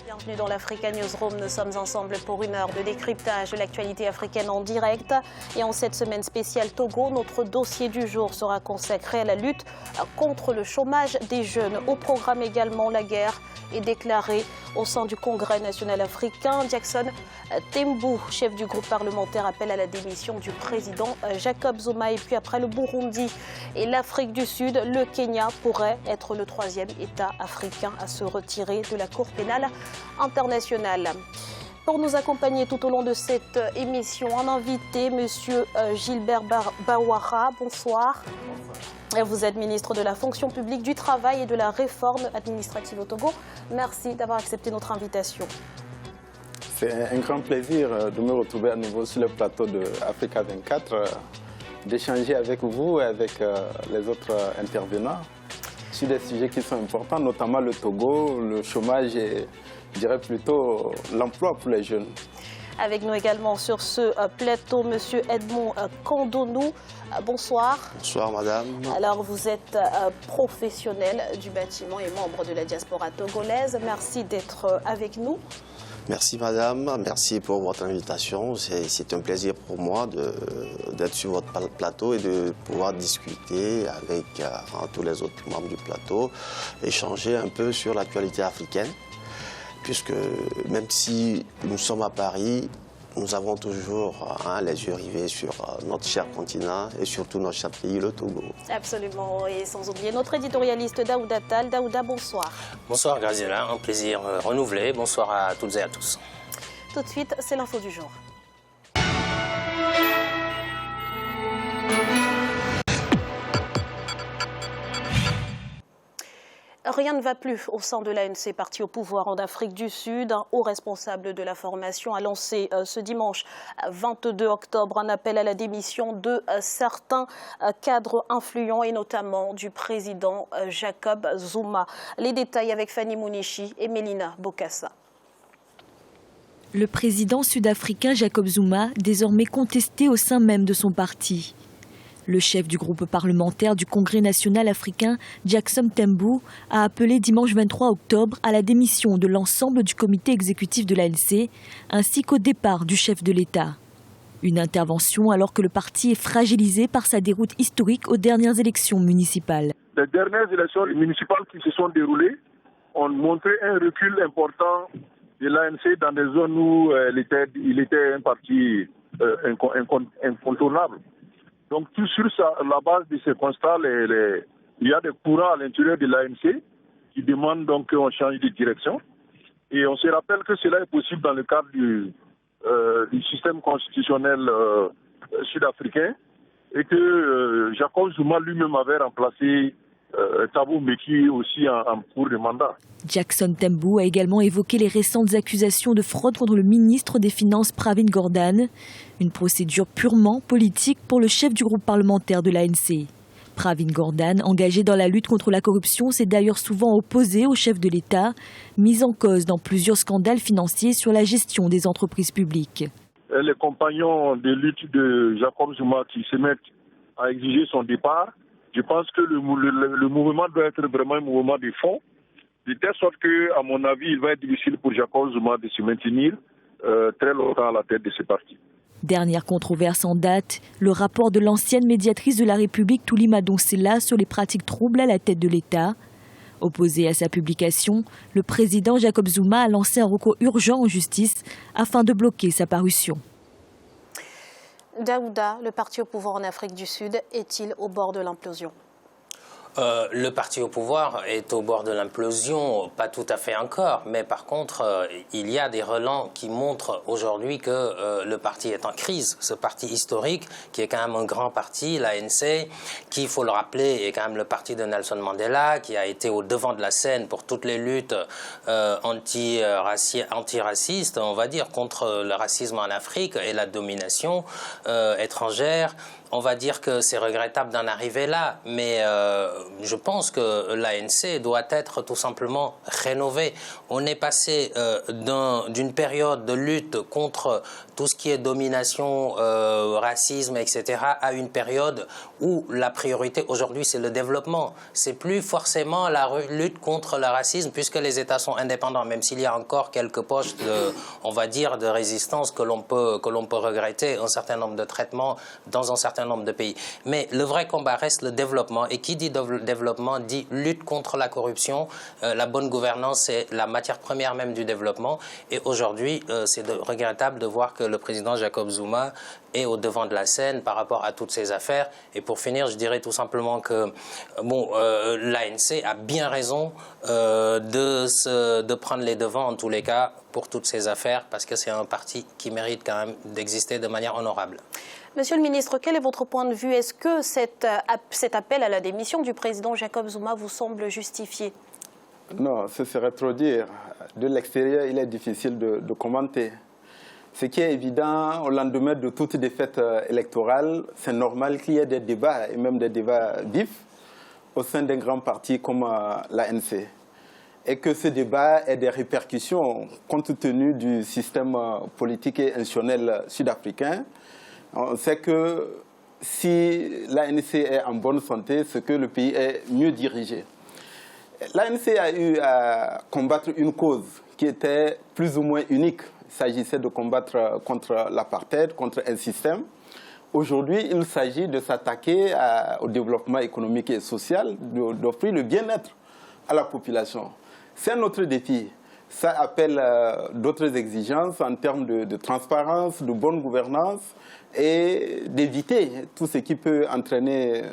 Bienvenue dans l'Africa Newsroom. Nous sommes ensemble pour une heure de décryptage de l'actualité africaine en direct. Et en cette semaine spéciale Togo, notre dossier du jour sera consacré à la lutte contre le chômage des jeunes. Au programme également, la guerre est déclarée au sein du Congrès national africain. Jackson Tembu, chef du groupe parlementaire, appelle à la démission du président Jacob Zuma. Et puis après le Burundi et l'Afrique du Sud, le Kenya pourrait être le troisième État africain à se retirer de la Cour pénale internationale. Pour nous accompagner tout au long de cette émission, un invité, M. Gilbert Bawara. Bonsoir. Vous êtes ministre de la fonction publique, du travail et de la réforme administrative au Togo. Merci d'avoir accepté notre invitation. C'est un grand plaisir de me retrouver à nouveau sur le plateau de Africa 24, d'échanger avec vous et avec les autres intervenants sur des sujets qui sont importants, notamment le Togo, le chômage et, je dirais plutôt, l'emploi pour les jeunes. Avec nous également sur ce plateau, M. Edmond Kandonou. Bonsoir. Bonsoir, madame. Alors, vous êtes professionnel du bâtiment et membre de la diaspora togolaise. Merci d'être avec nous. Merci, madame. Merci pour votre invitation. C'est un plaisir pour moi d'être sur votre plateau et de pouvoir discuter avec tous les autres membres du plateau, échanger un peu sur l'actualité africaine. Puisque même si nous sommes à Paris, nous avons toujours les yeux rivés sur notre cher continent et surtout notre cher pays, le Togo. Absolument, et sans oublier notre éditorialiste Daouda Tal. Daouda, bonsoir. Bonsoir Graziella, un plaisir renouvelé. Bonsoir à toutes et à tous. Tout de suite, c'est l'info du jour. Rien ne va plus au sein de l'ANC, parti au pouvoir en Afrique du Sud. Un haut responsable de la formation a lancé ce dimanche 22 octobre un appel à la démission de certains cadres influents et notamment du président Jacob Zuma. Les détails avec Fanny Mounichi et Mélina Bokassa. Le président sud-africain Jacob Zuma, désormais contesté au sein même de son parti. Le chef du groupe parlementaire du Congrès national africain, Jackson Tembu, a appelé dimanche 23 octobre à la démission de l'ensemble du comité exécutif de l'ANC, ainsi qu'au départ du chef de l'État. Une intervention alors que le parti est fragilisé par sa déroute historique aux dernières élections municipales. Les dernières élections municipales qui se sont déroulées ont montré un recul important de l'ANC dans des zones où il était un parti incontournable. Donc, tout sur la base de ces constats, il y a des courants à l'intérieur de l'ANC qui demandent donc qu'on change de direction. Et on se rappelle que cela est possible dans le cadre du système constitutionnel sud-africain et que Jacob Zuma lui-même avait remplacé Thabo Mbeki aussi en cours de mandat. Jackson Tembu a également évoqué les récentes accusations de fraude contre le ministre des Finances Pravin Gordhan, une procédure purement politique pour le chef du groupe parlementaire de l'ANC. Pravin Gordhan, engagé dans la lutte contre la corruption, s'est d'ailleurs souvent opposé au chef de l'État, mis en cause dans plusieurs scandales financiers sur la gestion des entreprises publiques. Les compagnons de lutte de Jacob Zuma qui se mettent à exiger son départ, je pense que le mouvement doit être vraiment un mouvement de fond, de telle sorte que, à mon avis, il va être difficile pour Jacob Zuma de se maintenir très longtemps à la tête de ce parti. Dernière controverse en date, le rapport de l'ancienne médiatrice de la République Toulima Donsela sur les pratiques troubles à la tête de l'État. Opposé à sa publication, le président Jacob Zuma a lancé un recours urgent en justice afin de bloquer sa parution. Daouda, le parti au pouvoir en Afrique du Sud, est-il au bord de l'implosion ? Le parti au pouvoir est au bord de l'implosion, pas tout à fait encore, mais par contre, il y a des relents qui montrent aujourd'hui que le parti est en crise. Ce parti historique, qui est quand même un grand parti, l'ANC, qui, il faut le rappeler, est quand même le parti de Nelson Mandela, qui a été au devant de la scène pour toutes les luttes antiracistes, on va dire, contre le racisme en Afrique et la domination étrangère. on va dire que c'est regrettable d'en arriver là, mais je pense que l'ANC doit être tout simplement rénovée. On est passé d'une période de lutte contre tout ce qui est domination, racisme, etc., à une période où la priorité aujourd'hui c'est le développement. C'est plus forcément la lutte contre le racisme puisque les États sont indépendants, même s'il y a encore quelques poches de, on va dire, de résistance que l'on peut regretter, un certain nombre de traitements dans un certain nombre de pays. Mais le vrai combat reste le développement, et qui dit développement dit lutte contre la corruption. La bonne gouvernance, c'est la matière première même du développement, et aujourd'hui c'est regrettable de voir que le président Jacob Zuma est au devant de la scène par rapport à toutes ces affaires. Et pour finir, je dirais tout simplement que bon, l'ANC a bien raison de prendre les devants en tous les cas pour toutes ces affaires, parce que c'est un parti qui mérite quand même d'exister de manière honorable. Monsieur le ministre, quel est votre point de vue? Est-ce que cet appel à la démission du président Jacob Zuma vous semble justifié? Non, ce serait trop dire. De l'extérieur, il est difficile de commenter. Ce qui est évident, au lendemain de toute défaite électorale, c'est normal qu'il y ait des débats, et même des débats vifs, au sein d'un grand parti comme l'ANC. Et que ce débat ait des répercussions compte tenu du système politique et institutionnel sud-africain. On sait que si l'ANC est en bonne santé, c'est que le pays est mieux dirigé. L'ANC a eu à combattre une cause qui était plus ou moins unique. Il s'agissait de combattre contre l'apartheid, contre un système. Aujourd'hui, il s'agit de s'attaquer au développement économique et social, d'offrir le bien-être à la population. C'est un autre défi. Ça appelle d'autres exigences en termes de transparence, de bonne gouvernance et d'éviter tout ce qui peut entraîner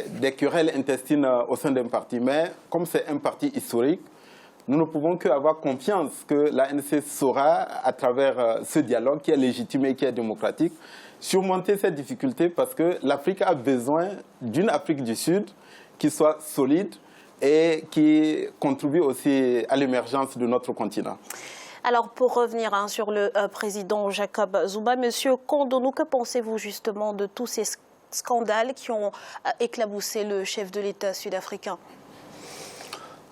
des querelles intestines au sein d'un parti. Mais comme c'est un parti historique, nous ne pouvons qu'avoir confiance que l'ANC saura, à travers ce dialogue qui est légitime et qui est démocratique, surmonter ces difficultés, parce que l'Afrique a besoin d'une Afrique du Sud qui soit solide et qui contribue aussi à l'émergence de notre continent. Alors, pour revenir sur le président Jacob Zuma, Monsieur Kondonou, que pensez-vous justement de tous ces scandales qui ont éclaboussé le chef de l'État sud-africain?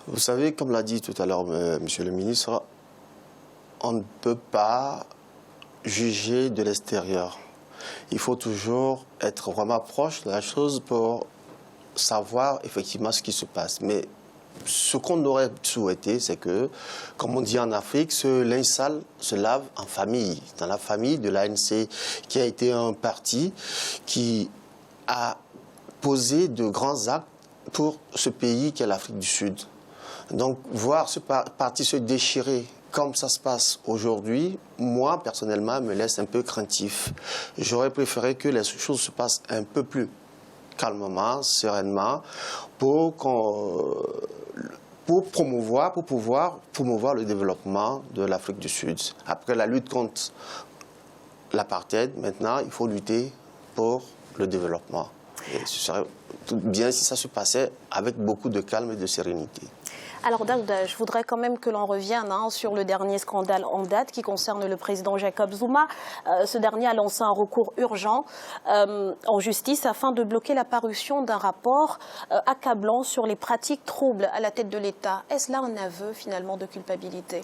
Vous savez, comme l'a dit tout à l'heure Monsieur le ministre, on ne peut pas juger de l'extérieur. Il faut toujours être vraiment proche de la chose pour savoir effectivement ce qui se passe. Mais ce qu'on aurait souhaité, c'est que, comme on dit en Afrique, ce linge sale se lave en famille, dans la famille de l'ANC, qui a été un parti qui a posé de grands actes pour ce pays qu'est l'Afrique du Sud. Donc, voir ce parti se déchirer comme ça se passe aujourd'hui, moi, personnellement, me laisse un peu craintif. J'aurais préféré que les choses se passent un peu plus calmement, sereinement, pour pouvoir promouvoir le développement de l'Afrique du Sud. Après la lutte contre l'apartheid, maintenant, il faut lutter pour le développement. Et ce serait bien si ça se passait avec beaucoup de calme et de sérénité. Alors Daouda, je voudrais quand même que l'on revienne sur le dernier scandale en date qui concerne le président Jacob Zuma. Ce dernier a lancé un recours urgent en justice afin de bloquer la parution d'un rapport accablant sur les pratiques troubles à la tête de l'État. Est-ce là un aveu finalement de culpabilité ?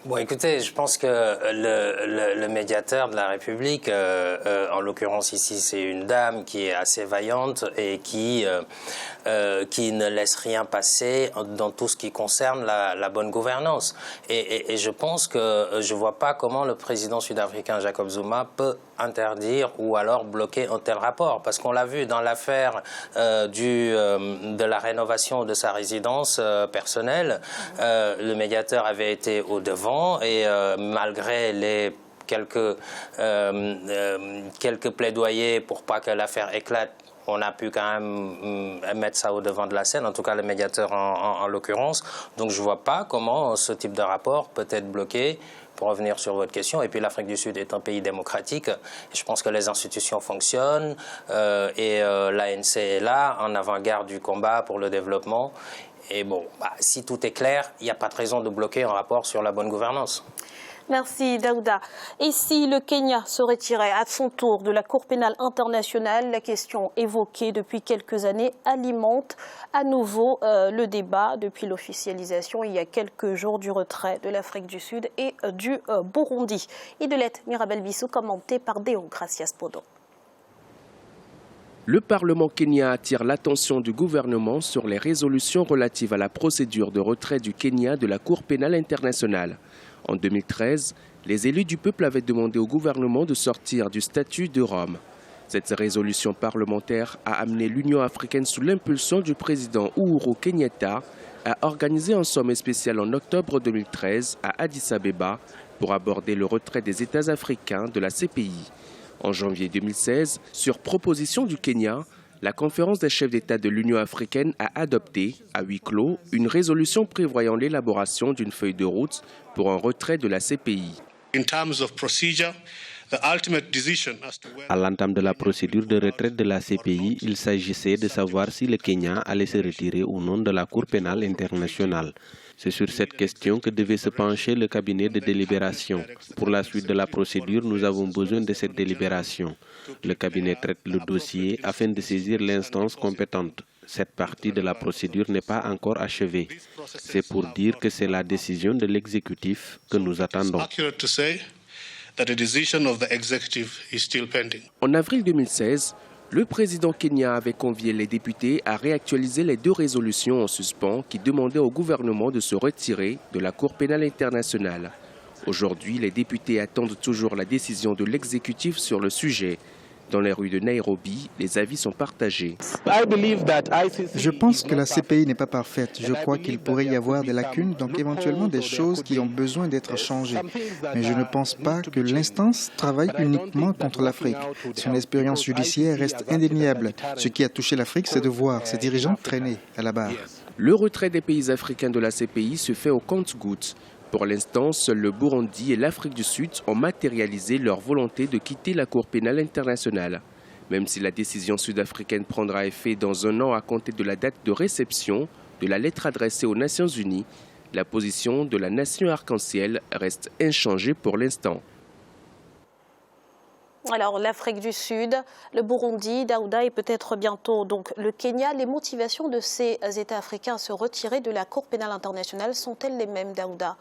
Bon, écoutez, je pense que le médiateur de la République, en l'occurrence ici, c'est une dame qui est assez vaillante et qui ne laisse rien passer dans tout ce qui concerne la bonne gouvernance. Et je pense que je ne vois pas comment le président sud-africain Jacob Zuma peut interdire ou alors bloquer un tel rapport. Parce qu'on l'a vu dans l'affaire de la rénovation de sa résidence personnelle, le médiateur avait été au devant et malgré les quelques plaidoyers pour pas que l'affaire éclate, on a pu quand même mettre ça au devant de la scène, en tout cas le médiateur en l'occurrence. Donc je ne vois pas comment ce type de rapport peut être bloqué, pour revenir sur votre question. Et puis l'Afrique du Sud est un pays démocratique. Je pense que les institutions fonctionnent et l'ANC est là, en avant-garde du combat pour le développement. Et bon, si tout est clair, il n'y a pas de raison de bloquer un rapport sur la bonne gouvernance. Merci Daouda. Et si le Kenya se retirait à son tour de la Cour pénale internationale, la question évoquée depuis quelques années alimente à nouveau le débat depuis l'officialisation il y a quelques jours du retrait de l'Afrique du Sud et du Burundi. Idelette Mirabel-Bissou, commenté par Deo Gracias Podo. Le Parlement kenyan attire l'attention du gouvernement sur les résolutions relatives à la procédure de retrait du Kenya de la Cour pénale internationale. En 2013, les élus du peuple avaient demandé au gouvernement de sortir du statut de Rome. Cette résolution parlementaire a amené l'Union africaine sous l'impulsion du président Uhuru Kenyatta à organiser un sommet spécial en octobre 2013 à Addis Abeba pour aborder le retrait des États africains de la CPI. En janvier 2016, sur proposition du Kenya, la conférence des chefs d'État de l'Union africaine a adopté, à huis clos, une résolution prévoyant l'élaboration d'une feuille de route pour un retrait de la CPI. À l'entame de la procédure de retraite de la CPI, il s'agissait de savoir si le Kenya allait se retirer ou non de la Cour pénale internationale. C'est sur cette question que devait se pencher le cabinet de délibération. Pour la suite de la procédure, nous avons besoin de cette délibération. Le cabinet traite le dossier afin de saisir l'instance compétente. Cette partie de la procédure n'est pas encore achevée. C'est pour dire que c'est la décision de l'exécutif que nous attendons. En avril 2016, le président kenyan avait convié les députés à réactualiser les deux résolutions en suspens qui demandaient au gouvernement de se retirer de la Cour pénale internationale. Aujourd'hui, les députés attendent toujours la décision de l'exécutif sur le sujet. Dans les rues de Nairobi, les avis sont partagés. Je pense que la CPI n'est pas parfaite. Je crois qu'il pourrait y avoir des lacunes, donc éventuellement des choses qui ont besoin d'être changées. Mais je ne pense pas que l'instance travaille uniquement contre l'Afrique. Son expérience judiciaire reste indéniable. Ce qui a touché l'Afrique, c'est de voir ses dirigeants traîner à la barre. Le retrait des pays africains de la CPI se fait au compte-gouttes. Pour l'instant, seuls le Burundi et l'Afrique du Sud ont matérialisé leur volonté de quitter la Cour pénale internationale. Même si la décision sud-africaine prendra effet dans un an à compter de la date de réception de la lettre adressée aux Nations Unies, la position de la nation arc-en-ciel reste inchangée pour l'instant. Alors l'Afrique du Sud, le Burundi, Daouda et peut-être bientôt donc le Kenya, les motivations de ces États africains à se retirer de la Cour pénale internationale sont-elles les mêmes, Daouda ?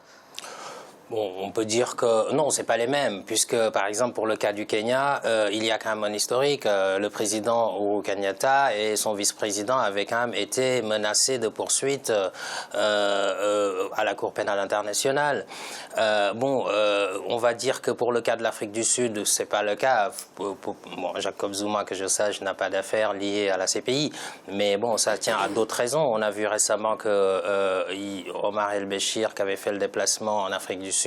Bon, on peut dire que non, c'est pas les mêmes, puisque par exemple pour le cas du Kenya, il y a quand même un historique. Le président Uhuru Kenyatta et son vice-président avaient quand même été menacés de poursuites à la Cour pénale internationale. On va dire que pour le cas de l'Afrique du Sud, c'est pas le cas. Jacob Zuma, que je sache, n'a pas d'affaires liées à la CPI, mais bon, ça tient à d'autres raisons. On a vu récemment que Omar El-Béchir, qui avait fait le déplacement en Afrique du Sud,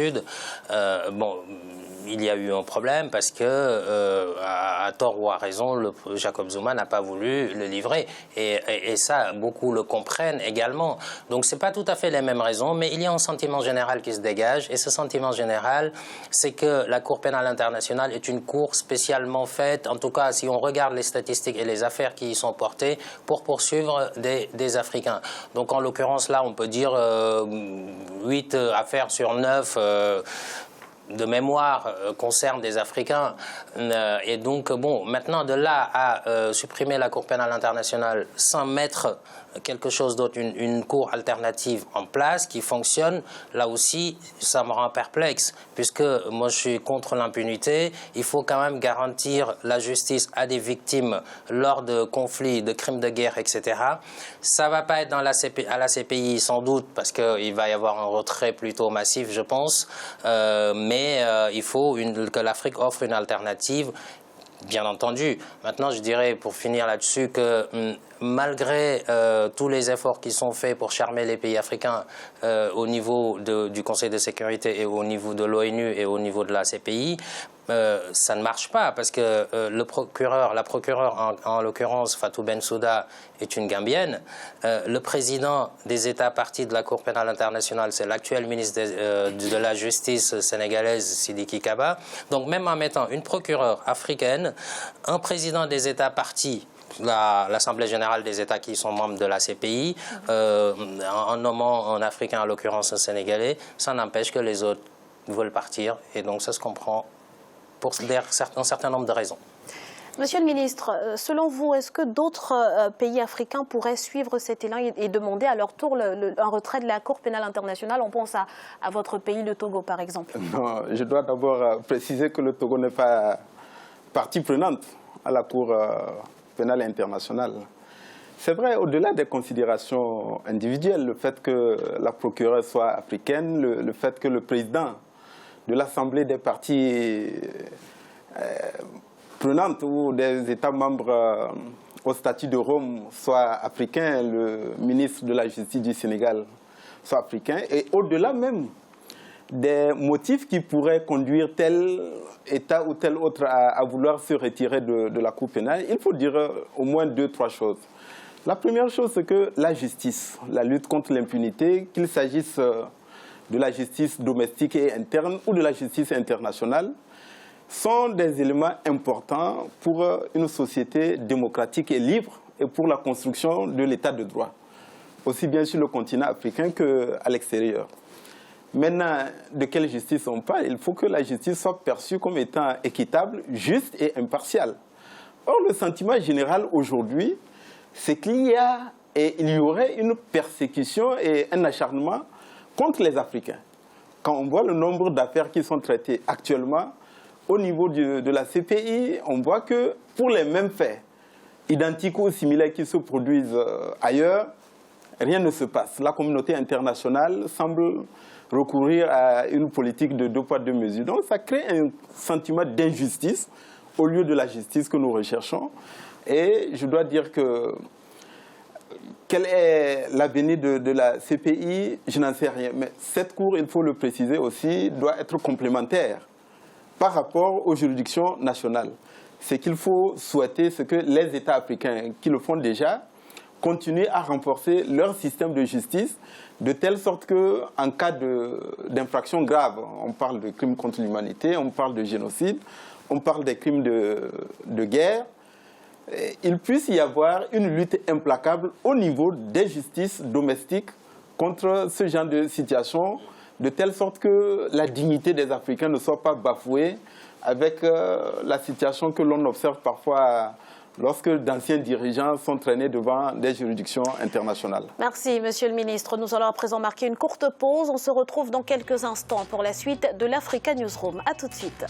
il y a eu un problème parce que, à tort ou à raison, Jacob Zuma n'a pas voulu le livrer. Et ça, beaucoup le comprennent également. Donc, ce n'est pas tout à fait les mêmes raisons, mais il y a un sentiment général qui se dégage. Et ce sentiment général, c'est que la Cour pénale internationale est une cour spécialement faite, en tout cas, si on regarde les statistiques et les affaires qui y sont portées, pour poursuivre des Africains. Donc, en l'occurrence, là, on peut dire 8 affaires sur 9 de mémoire concernent des Africains. Et donc, maintenant, de là à supprimer la Cour pénale internationale sans mettre quelque chose d'autre, une cour alternative en place qui fonctionne, là aussi, ça me rend perplexe, puisque moi je suis contre l'impunité. Il faut quand même garantir la justice à des victimes lors de conflits, de crimes de guerre, etc. Ça ne va pas être à la CPI sans doute, parce qu'il va y avoir un retrait plutôt massif, je pense, mais il faut que l'Afrique offre une alternative. Bien entendu. Maintenant, je dirais, pour finir là-dessus, que malgré tous les efforts qui sont faits pour charmer les pays africains au niveau du Conseil de sécurité et au niveau de l'ONU et au niveau de la CPI, ça ne marche pas parce que la procureure, en l'occurrence Fatou Bensouda, est une Gambienne. Le président des États parties de la Cour pénale internationale, c'est l'actuel ministre de la Justice sénégalaise, Sidiki Kaba. Donc même en mettant une procureure africaine, un président des États parties, l'Assemblée générale des États qui sont membres de la CPI, en nommant un Africain, en l'occurrence un Sénégalais, ça n'empêche que les autres veulent partir. Et donc ça se comprend pour un certain nombre de raisons. Monsieur le ministre, selon vous, est-ce que d'autres pays africains pourraient suivre cet élan et demander à leur tour un retrait de la Cour pénale internationale? On pense à votre pays, le Togo, par exemple. Non, je dois d'abord préciser que le Togo n'est pas partie prenante à la Cour pénale internationale. C'est vrai, au-delà des considérations individuelles, le fait que la procureure soit africaine, le fait que le président de l'Assemblée des parties prenantes ou des États membres au statut de Rome soit africain, le ministre de la Justice du Sénégal soit africain, et au-delà même des motifs qui pourraient conduire tel État ou tel autre à vouloir se retirer de la Cour pénale, il faut dire au moins 2-3 choses. La première chose, c'est que la justice, la lutte contre l'impunité, qu'il s'agisse de la justice domestique et interne ou de la justice internationale, sont des éléments importants pour une société démocratique et libre et pour la construction de l'état de droit, aussi bien sur le continent africain qu'à l'extérieur. Maintenant, de quelle justice on parle? Il faut que la justice soit perçue comme étant équitable, juste et impartiale. Or, le sentiment général aujourd'hui, c'est qu'il y aurait une persécution et un acharnement contre les Africains. Quand on voit le nombre d'affaires qui sont traitées actuellement, au niveau de la CPI, on voit que pour les mêmes faits, identiques ou similaires qui se produisent ailleurs, rien ne se passe. La communauté internationale semble recourir à une politique de 2 poids 2 mesures. Donc ça crée un sentiment d'injustice au lieu de la justice que nous recherchons. Et je dois dire que quel est l'avenir de la CPI? Je n'en sais rien. Mais cette cour, il faut le préciser aussi, doit être complémentaire par rapport aux juridictions nationales. Ce qu'il faut souhaiter, c'est que les États africains qui le font déjà continuent à renforcer leur système de justice de telle sorte qu'en cas d'infraction grave, on parle de crimes contre l'humanité, on parle de génocide, on parle des crimes de guerre, il puisse y avoir une lutte implacable au niveau des justices domestiques contre ce genre de situation, de telle sorte que la dignité des Africains ne soit pas bafouée avec la situation que l'on observe parfois lorsque d'anciens dirigeants sont traînés devant des juridictions internationales. Merci, Monsieur le Ministre. Nous allons à présent marquer une courte pause. On se retrouve dans quelques instants pour la suite de l'Africa Newsroom. A tout de suite.